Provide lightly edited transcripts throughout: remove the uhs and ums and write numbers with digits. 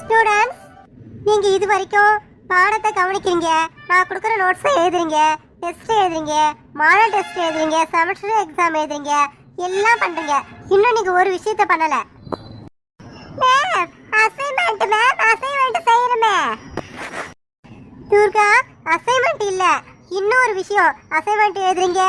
Students, நீங்க இது வரைக்கும் பாடத்தை கவனிக்கிறீங்க, நான் கொடுக்குற நோட்ஸை எழுதுறீங்க, டெஸ்ட் எழுதுறீங்க, மாடல் டெஸ்ட் எழுதுறீங்க, செமஸ்டர் எக்ஸாம் எழுதுறீங்க, எல்லாம் பண்றீங்க. இன்னும் நீங்க ஒரு விஷயத்த பண்ணல. மேம் அசைன்மெண்ட் செய்யணுமே. துர்கா, அசைன்மெண்ட் இல்ல, இன்னும் ஒரு விஷயம். அசைன்மெண்ட் எழுதுறீங்க,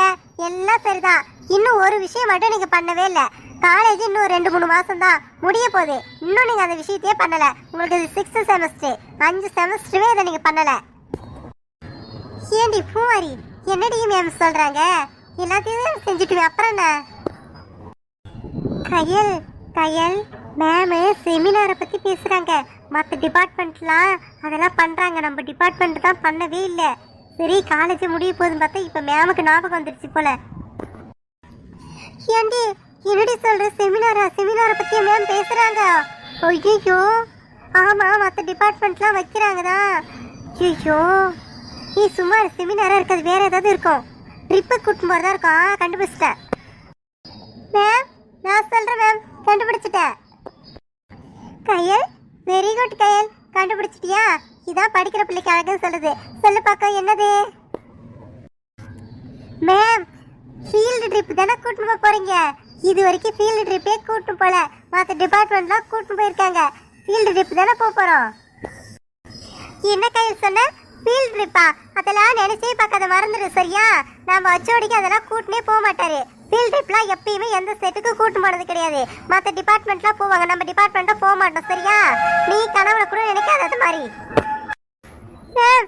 எல்லாம் சரிதான். இன்னும் ஒரு விஷயம் மட்டும் நீங்க பண்ணவே இல்லை. காலேஜ் இன்னும் 2-3 மாசம் தான் முடிய போகுது. இன்னும் நீங்க அந்த விஷயத்தையே பண்ணல. உங்களுக்கு இது 6th செமஸ்டர், 5 செமஸ்டரே இதை நீங்க பண்ணல. ஏண்டி பூமாரி, என்னடி மேம் சொல்றாங்க? எல்லாத்தையும் செஞ்சுட்டு அப்புறம் என்ன? கயல் கயல் மேம் செமினாரை பத்தி பேசுறாங்க. மற்ற டிபார்ட்மெண்ட்லாம் அதெல்லாம் பண்றாங்க, நம்ம டிபார்ட்மெண்ட் தான் பண்ணவே இல்லை. சரி, காலேஜ் முடிய போகுதுன்னு பார்த்தா இப்ப மேமுக்கு ஞாபகம் வந்துருச்சு போல. ஏண்டி என்னடி சொல்ற? செமினாரை பத்தி மேம் பேசுறாங்க. ஐயோ, ஆமா, மற்ற டிபார்ட்மெண்ட்லாம் வைக்கிறாங்க தான். ஐயோ, நீ சும்மா செமினாரா இருக்காது, வேற ஏதாவது இருக்கும். ட்ரிப்பு கூட்டும் போறதா இருக்கும். கண்டுபிடிச்சிட்டேன் மேம், நான் சொல்றேன் மேம், கண்டுபிடிச்சிட்டேன். கயல், வெரி குட் கயல், கண்டுபிடிச்சிட்டியா? இதான் படிக்கிற பிள்ளைக்கு அழகுன்னு சொல்லுது. சொல்லு பார்க்க, என்னது? மேம், ஃபீல்டு ட்ரிப் தானே கூட்டிட்டு போறீங்க. இது வரைக்கும் ஃபீல்டு ட்ரிப்பே கூட்டு போல, மற்ற டிபார்ட்மெண்ட்லாம் கூட்டு போயிருக்காங்க. ஃபீல்டு ட்ரிப் தானே போறோம். என்ன கையில் சொன்ன? ஃபீல்டு ட்ரிப்பா? அதெல்லாம் நினைச்சே பார்க்காத, மறந்துடு சரியா? நம்ம வச்சோடிக்கு அதெல்லாம் கூட்டினே போக மாட்டாரு. ஃபீல்டு ட்ரிப்லாம் எப்பயுமே எந்த செட்டுக்கு கூட்டு போனது கிடையாது. மற்ற டிபார்ட்மெண்ட்லாம் போவாங்க, நம்ம டிபார்ட்மெண்ட்டா போக மாட்டோம் சரியா? நீ கனவுல கூட நினைக்காத அது மாதிரி. மேம்,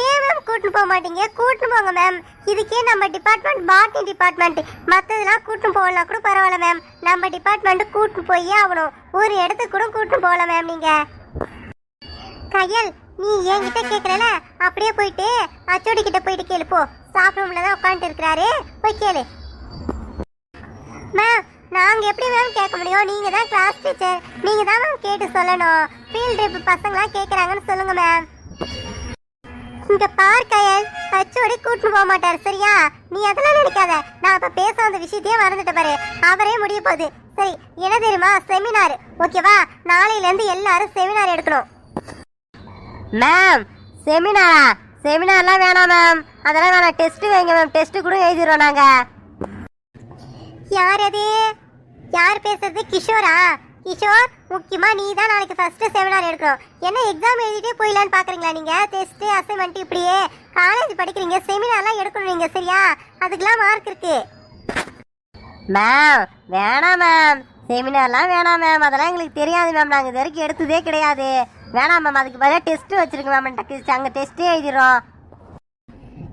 ஏன் மேம் கூட்டின்னு போக மாட்டீங்க? கூட்டின்னு போங்க மேம். இதுக்கே நம்ம டிபார்ட்மெண்ட் பாட்னி டிபார்ட்மெண்ட், மற்றதெல்லாம் கூட்டின்னு போகலாம் கூட பரவாயில்ல மேம். நம்ம டிபார்ட்மெண்ட் கூட்டின்னு போயே ஆகணும். ஒரு இடத்துக்கு கூட கூட்டின்னு போகலாம் மேம். நீங்க கையல், நீ என்கிட்ட கேட்கல, அப்படியே போயிட்டு அச்சோடி கிட்ட போயிட்டு கேளு போ. ஸ்டாஃப் ரூம்ல தான் உட்காந்துட்டு இருக்கிறாரு, போய் கேளு. மேம், நாங்க எப்படி மேம் கேட்க முடியும்? நீங்க தான் கிளாஸ் டீச்சர், நீங்க தான் மேம் கேட்டு சொல்லணும். ஃபீல்ட் ட்ரிப் பசங்களாம் கேட்கறாங்கன்னு சொல்லுங்க மேம். இங்க பார் கயல், அச்சோடி கூட்டின்னு போக மாட்டாரு சரியா? நீ அதெல்லாம் நினைக்காத. நான் இப்ப பேச வந்த விஷயத்தையே மறந்துட்டு பாரு. அவரே முடிய போகுது. சரி, என்ன தெரியுமா? செமினார், ஓகேவா? நாளையில இருந்து எல்லாரும் செமினார் எடுக்கணும். மேம், செமினாரா? செமினார்லாம் வேணாம் மேம், அதெல்லாம் வேணாம். டெஸ்ட் வைங்க மேம், டெஸ்ட் கூட எழுதிடுறோம் நாங்க. யார் அது? யார் பேசுறது? கிஷோரா? கிஷோர், முக்கியமா நீ தான் நாளைக்கு ஃபர்ஸ்ட் செமினார் எடுக்கணும். என்ன எக்ஸாம் எழுதிட்டே போயிடலான்னு பாக்குறீங்களா நீங்க? டெஸ்ட், அசைன்மெண்ட் இப்படியே காலேஜ் படிக்கிறீங்க, செமினார்லாம் எடுக்கணும் நீங்க சரியா? அதுக்கெல்லாம் மார்க் இருக்கு. மேம் வேணாம் மேம், செமினார்லாம் வேணாம் மேம், அதெல்லாம் எங்களுக்கு தெரியாது மேம், நாங்கள் இது வரைக்கும் எடுத்ததே கிடையாது. வேணாம் மேம், அதுக்கு பதிலாக டெஸ்ட் வச்சிருக்கோம் மேம், அங்கே டெஸ்ட்டே எழுதிடுறோம்.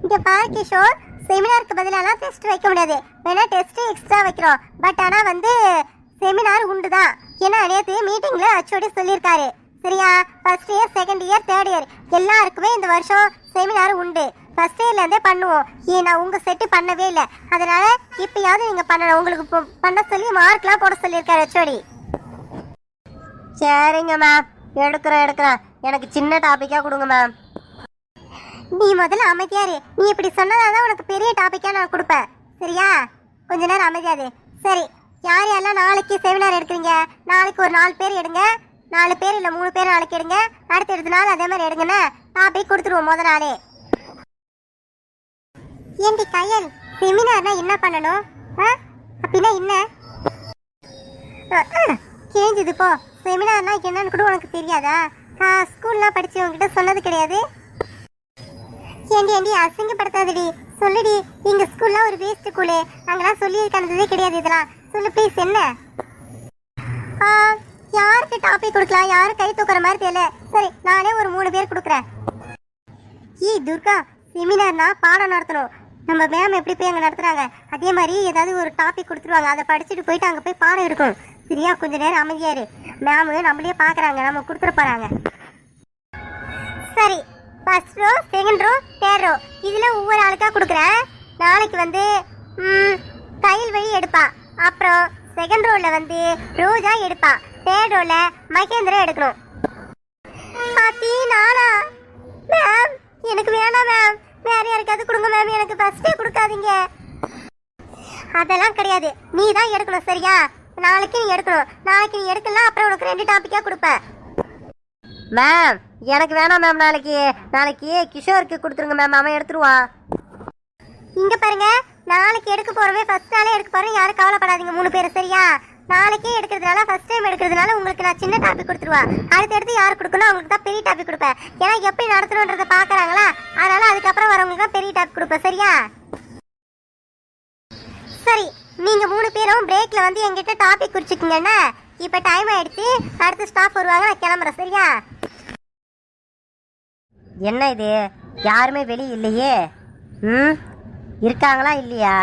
இங்க பாரு கிஷோர், செமினாருக்கு பதிலாலாம் டெஸ்ட் வைக்க முடியாது. வேணா டெஸ்ட் எக்ஸ்ட்ரா வைக்கிறோம், பட் ஆனா வந்து செமினார் உண்டு தான். ஏன்னா நேற்று மீட்டிங்ல அச்சோடி சொல்லியிருக்காரு சரியா? First year, second year, third year எல்லாருக்குமே இந்த வருஷம் செமினார் உண்டு. ஃபர்ஸ்ட் இயர்ல இருந்தே பண்ணுவோம். ஏன்னா உங்க செட்டு பண்ணவே இல்லை, அதனால இப்பயாவது நீங்க பண்ணணும். உங்களுக்கு பண்ண சொல்லி மார்க்லாம் போட சொல்லியிருக்காரு அச்சோடி. சரிங்க மேம், எடுக்கிறேன். எனக்கு சின்ன டாபிக்கா கொடுங்க மேம். நீ முதல்ல அமைதியாரு. நீ இப்படி சொன்னதாதான் உனக்கு பெரிய டாபிக்கா நான் கொடுப்பேன் சரியா? கொஞ்ச நேரம் அமைதியாது. சரி, யார் யாரெல்லாம் நாளைக்கு செமினார் எடுக்கிறீங்க? நாளைக்கு ஒரு 4 பேர் எடுங்க. 4 பேர் இல்லை 3 பேர் நாளைக்கு எடுங்க. அடுத்த நாள் அதே மாதிரி எடுங்கன்னு டாபிக் கொடுத்துருவோம் முத நாளே. ஏண்டி கயல், செமினார்னா என்ன பண்ணணும்? அப்படின்னா என்ன கேஞ்சது போ. செமினார்னா என்னன்னு கூட உனக்கு தெரியாதா? ஸ்கூல்லாம் படிச்சு உங்ககிட்ட சொன்னது கிடையாது. ஏண்டி அசிங்கப்படுத்தாதடி, சொல்லுடி. எங்க ஸ்கூல்லாம் ஒரு வேஸ்ட் ஸ்கூலு, அங்கெல்லாம் சொல்லி கண்டதே கிடையாது. இதெல்லாம் சொல்லு ப்ளீஸ். என்ன யாருக்கு டாபிக் கொடுக்கலாம்? யாரும் கை தூக்குற மாதிரி தெரியல. சரி, நானே ஒரு 3 பேர் கொடுக்குறேன். ஏய் துர்கா, செமினார்னா பாடம் நடத்தணும். நம்ம மேம் எப்படி போய் அங்கே நடத்துறாங்க அதே மாதிரி ஏதாவது ஒரு டாபிக் கொடுத்துருவாங்க. அதை படிச்சுட்டு போயிட்டு அங்கே போய் பாடம் எடுக்கணும் சரியா? கொஞ்ச நேரம் அமைதியாரு. மேம் நம்மளே பார்க்குறாங்க, நம்ம கொடுத்துட போறாங்க. சரி, first row, second row, third row, இதில் ஒவ்வொரு ஆளுக்கா கொடுக்குறேன். நாளைக்கு வந்து கையில் வழி எடுப்பா. அப்புறம் செகண்ட் ரோல வந்து ரோஜா எடுப்பா. தேர்ட் ரோல மகேந்திரா எடுக்கணும். நானா? மேம் எனக்கு வேணாம் மேம், வேற யாருக்காவது கொடுங்க மேம், எனக்கு ஃபர்ஸ்டே கொடுக்காதீங்க. அதெல்லாம் கிடையாது, நீ தான் எடுக்கணும் சரியா? நாளைக்கு நீ எடுக்கணும். நாளைக்கு நீ எடுக்கலாம், அப்புறம் உனக்கு 2 டாபிக்கா கொடுப்பேன். மேம் எனக்கு வேணாம் மேம். நாளைக்கு கிஷோருக்கு கொடுத்துருங்க மேம், அவன் எடுத்துருவான். இங்க பாருங்க, நாளைக்கு எடுக்க போறவே ஃபர்ஸ்ட் நாளே எடுக்க போறேன். யாரும் கவலைப்படாதீங்க 3 பேர், சரியா? நாளைக்கே எடுக்கிறதுனால ஃபர்ஸ்ட் டைம் எடுக்கிறதுனால உங்களுக்கு நான் சின்ன டாபிக் கொடுத்துருவேன். அடுத்து யார் கொடுக்கணும் அவங்களுக்கு தான் பெரிய டாபிக் கொடுப்பேன். ஏன்னா எப்படி நடத்தணுன்றதை பாக்குறாங்களா, அதனால அதுக்கப்புறம் வரவங்களுக்கு தான் பெரிய டாபிக் கொடுப்பேன், சரியா? சரி, நீங்க 3 பேரும் பிரேக்ல வந்து என்கிட்ட டாபிக் குறிச்சுக்கீங்கன்னா இப்ப டைம் ஆயிடுச்சு. அடுத்த ஸ்டாஃப் வருவாங்க, நான் கிளம்புறேன், சரியா? என்ன இது, யாருமே வெளியே இல்லையே? இருக்காங்களா இல்லையா?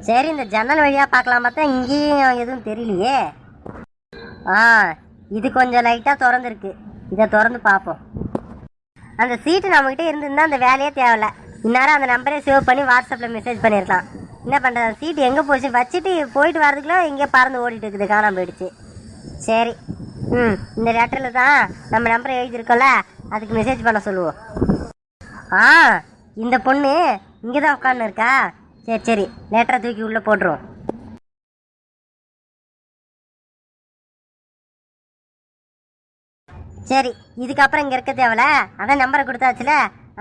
சரி, இந்த ஜன்னல் வழியா பார்க்கலாம் பார்த்தா இங்கேயும் எதுவும் தெரியலையே. இது கொஞ்சம் லைட்டா திறந்துருக்கு, இதை திறந்து பார்ப்போம். அந்த சீட்டு நம்மகிட்ட இருந்திருந்தா அந்த வேலையே தேவையில்ல. இந்நேரம் அந்த நம்பரே சேவ் பண்ணி வாட்ஸ்அப்ல மெசேஜ் பண்ணிருக்கலாம். என்ன பண்றது, அந்த சீட்டு எங்க போச்சு? வச்சுட்டு போயிட்டு வரதுக்குள்ள இங்கே பறந்து ஓடிட்டு இருக்குது, காணாம போயிடுச்சு. சரி, இந்த லெட்டர்ல தான் நம்ம நம்பரை எழுதியிருக்கோம்ல, அதுக்கு மெசேஜ் பண்ண சொல்லுவோம். இந்த பொண்ணு இங்கதான் உட்காந்து இருக்கா. சரி, லெட்டரை தூக்கி உள்ள போட்டுருவோம். சரி, இதுக்கப்புறம் இங்க இருக்க தேவையில்ல, அதான் நம்பரை கொடுத்தாச்சுல,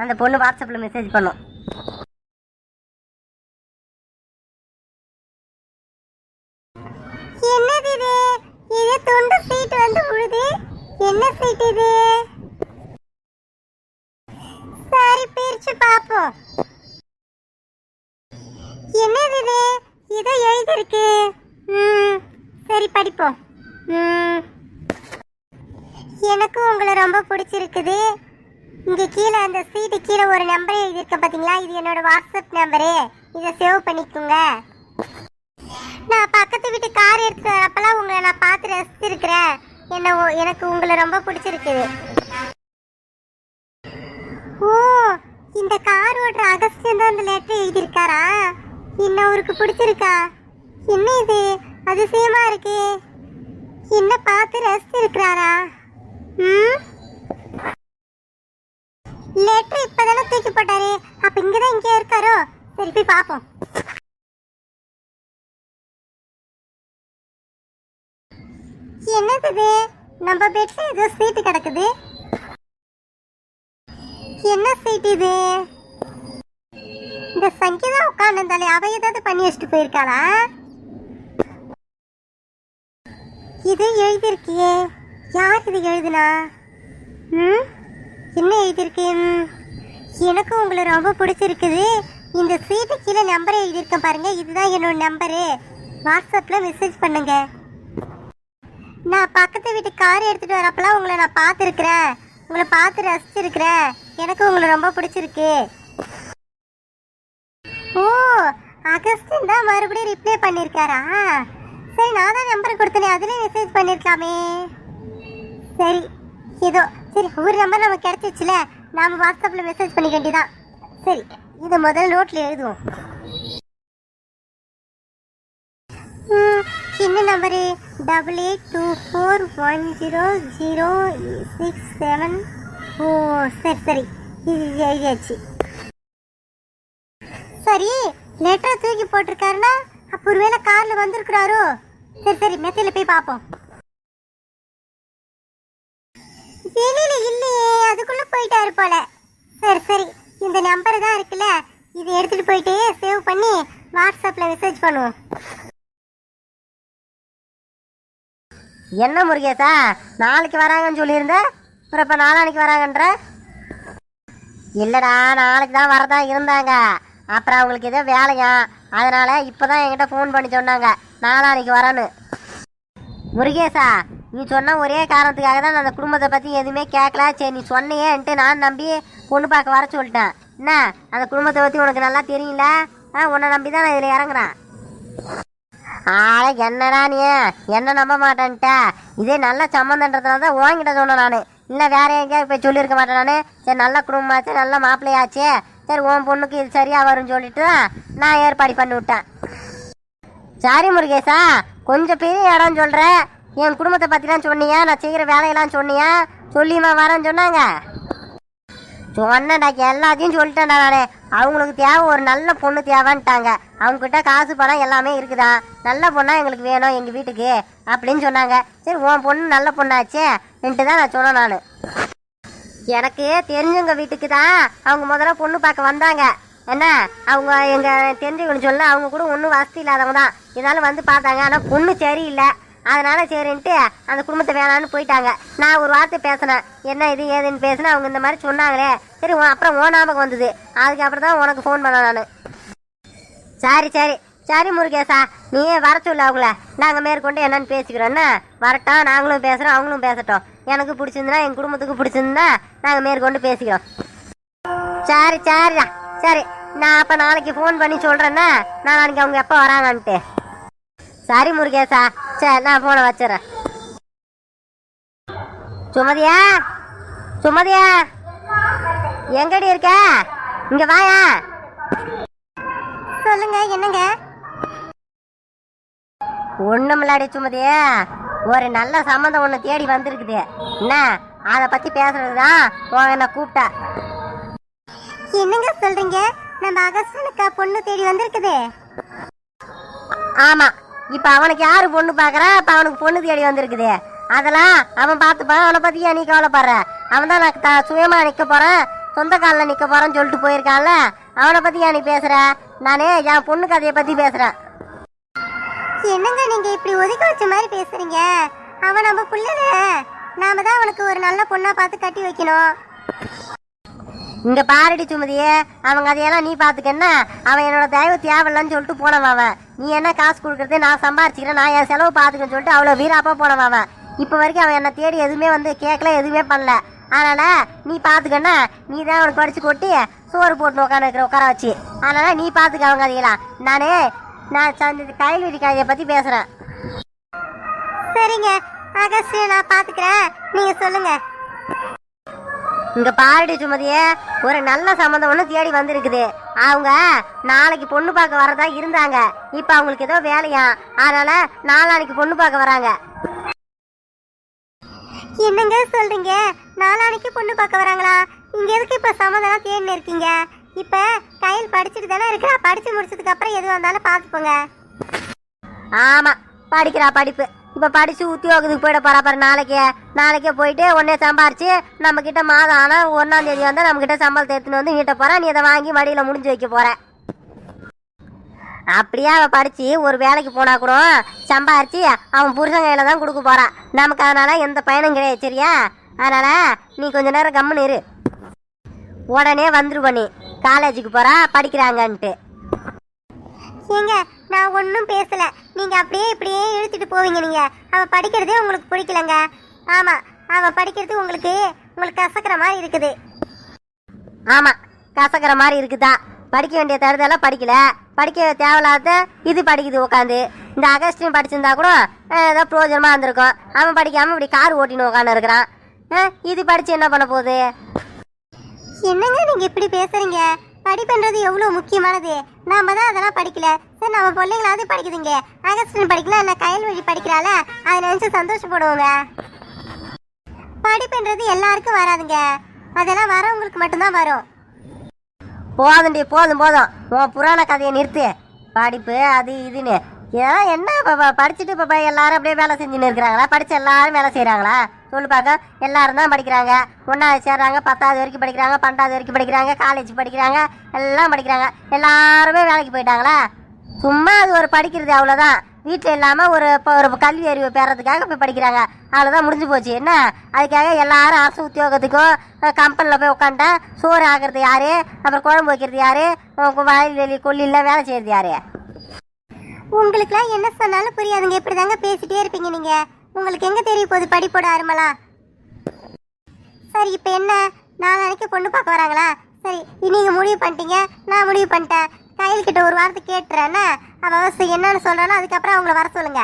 அந்த பொண்ணு வாட்ஸ்அப்ல மெசேஜ் பண்ணும். என்னது இது? இது துண்டு சீட் வந்து உழுது. என்ன சீட் இது? சரி, பிரிச்சு பாப்போம். என்னது இது? ஏதோ எழுதிருக்கு. சரி, படிப்போம். எனக்கு உங்களை ரொம்ப பிடிச்சிருக்குது. இங்க கீழே அந்த சீட்டு கீழே ஒரு நம்பர் எழுதியிருக்க பாத்தீங்களா? இது என்னோட வாட்ஸ்அப் நம்பரு, இதை சேவ் பண்ணிக்கோங்க. நான் பக்கத்து வீட்டு கார் எடுத்துட்டு வரப்பெல்லாம் உங்களை நான் பார்த்து ரசிச்சிருக்கிறேன். எனக்கு உங்களை ரொம்ப பிடிச்சிருக்குது. ஓ, இந்த கார் ஓட்டுற அகஸ்டியன் தான் இந்த லெட்டர் எழுதியிருக்காரா? என்ன அவருக்கு பிடிச்சிருக்கா? என்ன இது அதிசயமா இருக்கு. என்ன பார்த்து ரசிச்சிருக்கிறாரா? லெட்டர் இப்பதானே தூக்கி போட்டாரு, அப்ப இங்கதான் இங்கே இருக்காரோ? சரி, போய் பார்ப்போம். என்னது இது? நம்ம பெட்ல ஏதோ சீட்டு கிடக்குது. என்ன சீட் இது? இந்த சங்கீதா உட்கார்ந்தாலே அவ ஏதாவது பண்ணி வச்சுட்டு போயிருக்காளா? இது எழுதிருக்கியே, யார் இது எழுதுனா? என்ன எழுதிருக்கு? எனக்கு உங்களை ரொம்ப பிடிச்சிருக்குது. இந்த சீட்டு கீழே நம்பரை எழுதியிருக்கேன் பாருங்க, இதுதான் என்னோட நம்பரு. வாட்ஸ்அப்ல மெசேஜ் பண்ணுங்க. நான் பக்கத்து வீட்டு கார் எடுத்துட்டு வரப்பெல்லாம் உங்களை நான் பார்த்துருக்குறேன், உங்களை பார்த்து ரசிச்சிருக்கிறேன். எனக்கு உங்களை ரொம்ப பிடிச்சிருக்கு. ஓ, அகஸ்டின் தான் மறுபடியும் ரிப்ளை பண்ணியிருக்காரா? சரி, நான் தான் நம்பர் கொடுத்தேனே, அதுலேயே மெசேஜ் பண்ணியிருக்கலாமே. சரி, ஏதோ சரி, ஒரு நம்பர் நமக்கு கிடைச்சிச்சுல, நாம வாட்ஸ்அப்ல மெசேஜ் பண்ணிக்க வேண்டியதான். சரி, இதை முதல்ல நோட்ல எழுதுவோம். என்ன நம்பரு? 8824100674. ஓ, சரி, இது எழுதியாச்சு. சரி, லெட்டர் தூக்கி போட்டிருக்காருன்னா அப்ப ஒருவேளை கார்ல வந்திருக்கிறாரோ? சரி, மெசேஜ்ல போய் பார்ப்போம். வெளியில இல்லையே, அதுக்குள்ள போயிட்டாரு போல. சரி, இந்த நம்பர் தான் இருக்குல்ல, இதை எடுத்துட்டு போயிட்டு சேவ் பண்ணி வாட்ஸ்அப்ல மெசேஜ் பண்ணுவோம். என்ன முருகேசா, நாளைக்கு வராங்கன்னு சொல்லியிருந்த, அப்புறம் இப்போ நாளானிக்கு வராங்கன்ற? இல்லைடா, நாளைக்கு தான் வரதா இருந்தாங்க. அப்புறம் அவங்களுக்கு ஏதோ வேலையா, அதனால இப்போதான் என்கிட்ட ஃபோன் பண்ணி சொன்னாங்க நாளானிக்கு வரேன்னு. முருகேசா, நீ சொன்ன ஒரே காரணத்துக்காக தான் நான் அந்த குடும்பத்தை பற்றி எதுவுமே கேட்கல. சரி, நீ சொன்னியேன்ட்டு நான் நம்பி பொண்ணு பார்க்க வர சொல்லிட்டேன். என்ன, அந்த குடும்பத்தை பற்றி உனக்கு நல்லா தெரியல? உன்னை நம்பி தான் நான் இதில் இறங்குறேன். என்னடா நீ என்ன நம்ப மாட்டேன்ட்ட? இதே நல்ல சம்மந்தன்றதுனால தான் உன்கிட்ட சொன்னேன் நான். இல்லை வேற எங்கேயாவது போய் சொல்லியிருக்க மாட்டேன் நான். சரி, நல்ல குடும்பமாச்சு, நல்ல மாப்பிள்ளையாச்சு, சரி உன் பொண்ணுக்கு இது சரியா வரும்னு சொல்லிட்டு தான் நான் ஏற்பாடு பண்ணி விட்டேன். சரி முருகேசா, கொஞ்சம் பெரிய இடம் சொல்கிறேன். என் குடும்பத்தை பற்றிலாம் சொன்னியா? நான் செய்கிற வேலையெல்லாம் சொன்னியா? சொல்லியுமா வரேன்னு சொன்னாங்க? சொன்னேன்டா, எல்லாத்தையும் சொல்லிட்டேன்டா நானே. அவங்களுக்கு தேவை ஒரு நல்ல பொண்ணு தேவைன்ட்டாங்க. அவங்ககிட்ட காசு பணம் எல்லாமே இருக்குதான். நல்ல பொண்ணா எங்களுக்கு வேணும் எங்கள் வீட்டுக்கு அப்படின்னு சொன்னாங்க. சரி உன் பொண்ணு நல்ல பொண்ணாச்சே தான் நான் சொன்னேன். நான் எனக்கு தெரிஞ்சவங்க வீட்டுக்கு தான் அவங்க முதல்ல பொண்ணு பார்க்க வந்தாங்க. என்ன அவங்க எங்கள் தெரிஞ்சவங்கன்னு சொல்ல அவங்க கூட ஒன்றும் வசதி இல்லாதவங்க தான். இதனால வந்து பார்த்தாங்க. ஆனால் பொண்ணு சரியில்லை. அதனால சரின்ட்டு அந்த குடும்பத்தை வேணான்னு போயிட்டாங்க. நான் ஒரு வார்த்தை பேசினேன், என்ன இது ஏதுன்னு பேசினேன். அவங்க இந்த மாதிரி சொன்னாங்களே, சரி அப்புறம் ஓ ஞாபகம் வந்தது. அதுக்கப்புறம் தான் உனக்கு ஃபோன் பண்ணேன் நான். சரி சரி சரி முருகேசா, நீ வர சொல்லு அவங்கள. நாங்கள் மேற்கொண்டு என்னன்னு பேசிக்கிறோன்னா வரட்டும். நாங்களும் பேசுகிறோம், அவங்களும் பேசட்டும். எனக்கு பிடிச்சிருந்தா எங்கள் குடும்பத்துக்கு பிடிச்சிருந்தா நாங்கள் மேற்கொண்டு பேசிக்கிறோம். சரி சரிடா, சரி நான் அப்போ நாளைக்கு ஃபோன் பண்ணி சொல்கிறேன்னா நான் நாளைக்கு அவங்க எப்போ வராங்கன்ட்டு. சரி முருகேசா, சரி நான் ஃபோனை வச்சிடறேன். சுமதியா, சுமதியா எங்கடி இருக்க? இங்க வாயா. சொல்லுங்க, என்னங்க? ஒண்ணுமில்லாடி சுமதியா, ஒரு நல்ல சம்மந்தம் ஒன்று தேடி வந்திருக்குது. என்ன அதை பத்தி பேசுறதுதான் என்ன கூப்பிட்டா. என்னங்க சொல்றீங்க? நம்ம அகஸ்டனுக்கா பொண்ணு தேடி வந்திருக்குது? ஆமா, இப்ப அவனுக்கு யாரு பொண்ணு பாக்குறா? இப்ப அவனுக்கு பொண்ணு தேடி வந்திருக்குது. அதெல்லாம் அவன் பார்த்துப்பான். அவனை பத்தி நீ கவலைப்படுற? அவன் தான் நான் சுயமா நிக்க போறேன், சொந்த காலில் நிக்க போறேன்னு சொல்லிட்டு போயிருக்கான்ல. அவனை பத்தி நீ பேசுற? நானே என் பொண்ணு கதையை பத்தி பேசுறேன். என்னங்க நீங்க இப்படி ஒதுக்கி வச்ச மாதிரி பேசுறீங்க? அவன் நம்ம புள்ளதே. நாம தான் அவனுக்கு ஒரு நல்ல பொண்ணா பார்த்து கட்டி வைக்கணும். இங்க பாரடி சுமதியே, அவங்க அதையெல்லாம் நீ பாத்துக்கன்னா. அவன் என்னோட தயவு தேவையில்லன்னு சொல்லிட்டு போனவன் அவன். நீ என்ன காசு கொடுக்கறது, நான் சம்பாரிச்சுக்கிறேன், நான் என் செலவு பாத்துக்கன்னு சொல்லிட்டு அவ்வளவு வீராப்பா போனவன் அவன். இப்ப வரைக்கும் அவன் என்ன தேடி எதுவுமே வந்து கேட்கல, எதுவுமே பண்ணல. அதனால நீ பாத்துக்கன்னா, நீ தான் அவனுக்கு படிச்சு கொட்டி சோறு போட்டு உட்கார வச்சு. அதனால நீ பாத்துக்க அவங்க அதையெல்லாம். நான் கைல்வெடி கதையை பத்தி பேசுறேன். சரிங்க ஆகாஷ், நான் பாத்துக்கிறேன், நீங்க சொல்லுங்க. இங்க பாரடி சுமதியே, ஒரு நல்ல சம்மந்தம் ஒண்ணு தேடி வந்திருக்குது. அவங்க நாளைக்கு பொண்ணு பார்க்க வரதா இருந்தாங்க. இப்ப அவங்களுக்கு ஏதோ வேலையா, அதனால நாளானைக்கு பொண்ணு பார்க்க வராங்க. என்னங்க சொல்றீங்க? நாளானைக்கு பொண்ணு பார்க்க வராங்களா? இங்க எதுக்கு இப்ப சம்மந்தம் தேடின்னு இருக்கீங்க? இப்ப கையில் படிச்சுட்டு தானே இருக்கா? படிச்சு முடிச்சதுக்கு அப்புறம் எது வந்தாலும் பாத்துப்போங்க. ஆமா, படிக்கிறா படிப்பு. இப்ப படிச்சு உத்தியோகத்துக்கு போயிட போறாப்பாரு. நாளைக்கே போயிட்டு உடனே சம்பாரிச்சு நம்ம கிட்ட மாதம் ஆனா 1ஆம் தேதி வந்தா நம்ம கிட்ட சம்பளத்தை எடுத்துன்னு வந்து நீட்ட போற. நீ அதை வாங்கி மடியில முடிஞ்சு வைக்க போற. அப்படியே அவன் படிச்சு ஒரு வேலைக்கு போனா கூட சம்பாரிச்சு அவன் புருஷன் கையில தான் கொடுக்க போறான். நமக்கு அதனால எந்த பயனும் கிடையாது. சரியா? அதனால நீ கொஞ்ச நேரம் கம்முன்னு இரு. உடனே வந்துரு பண்ணி காலேஜுக்கு போறா படிக்கிறாங்கன்ட்டு. ஏங்க நான் ஒன்றும் பேசல, நீங்க அப்படியே இப்படியே இழுத்துட்டு போவீங்க. நீங்க அவன் படிக்கிறதே உங்களுக்கு பிடிக்கலங்க. ஆமா, அவன் படிக்கிறது உங்களுக்கு கசக்கிற மாதிரி இருக்குது. ஆமா, கசக்கிற மாதிரி இருக்குதா? படிக்க வேண்டிய தருதெல்லாம் படிக்கல, படிக்க தேவையில்லாத இது படிக்குது உட்காந்து. இந்த அகஸ்டின் படிச்சிருந்தா கூட ஏதோ பிரயோஜனமா இருந்திருக்கும். அவன் படிக்காம இப்படி கார் ஓட்டின்னு உட்காந்து இருக்கிறான். இது படிச்சு என்ன பண்ண போகுது? என்னங்க நீங்க இப்படி பேசுறீங்க? படிப்புன்றது எவ்வளவு முக்கியமானது. நாம தான் அதெல்லாம் படிக்கல. சரி நம்ம பிள்ளைங்களாவது படிக்குதுங்க. அகஸ்டின் படிக்கல, என்ன கைல்வழி படிக்கிறாள, அதை நினைச்சு சந்தோஷப்படுவோங்க. படிப்புன்றது எல்லாருக்கும் வராதுங்க, அதெல்லாம் வரவங்களுக்கு மட்டும்தான் வரும். போதுண்டி, போதும் உன் புராண கதையை நிறுத்து. படிப்பு அது இதுன்னு இதெல்லாம் என்ன படிச்சுட்டு இப்போ எல்லாரும் அப்படியே வேலை செஞ்சுன்னு இருக்கிறாங்களா? படிச்சு எல்லாரும் வேலை செய்கிறாங்களா? சொல்லு பார்க்க. எல்லாரும் தான் படிக்கிறாங்க. 1ஆவது சேர்றாங்க, 10ஆவது வரைக்கும் படிக்கிறாங்க, 12ஆவது வரைக்கும் படிக்கிறாங்க, காலேஜ் படிக்கிறாங்க, எல்லாம் படிக்கிறாங்க. எல்லாருமே வேலைக்கு போயிட்டாங்களா? சும்மா அது ஒரு படிக்கிறது, அவ்வளோதான். வீட்டில் இல்லாமல் ஒரு கல்வி அறிவு பெறதுக்காக போய் படிக்கிறாங்க, அவ்வளோதான், முடிஞ்சு போச்சு. என்ன அதுக்காக எல்லாரும் அரசு உத்தியோகத்துக்கும் கம்பெனியில் போய் உட்காந்துட்டா சோறு ஆகிறது யாரு? அப்புறம் குழம்பு வைக்கிறது யாரு? வயல்வெளி கொல்லியில் வேலை செய்கிறது யாரு? உங்களுக்குலாம் என்ன சொன்னாலும் புரியாதுங்க. இப்படி தாங்க பேசிட்டே இருப்பீங்க நீங்க. உங்களுக்கு எங்க தெரிய போகுது படிப்போட அருமலா? சரி இப்போ என்ன, நாளைக்கு பொண்ணு பார்க்க வராங்களா? சரி நீங்க முடிவு பண்ணிட்டீங்க, நான் முடிவு பண்ணிட்டேன். கையில் கிட்ட ஒரு வாரத்தை கேட்டுறேன்னா அவ என்னன்னு சொல்றானோ அதுக்கப்புறம் அவங்கள வர சொல்லுங்க.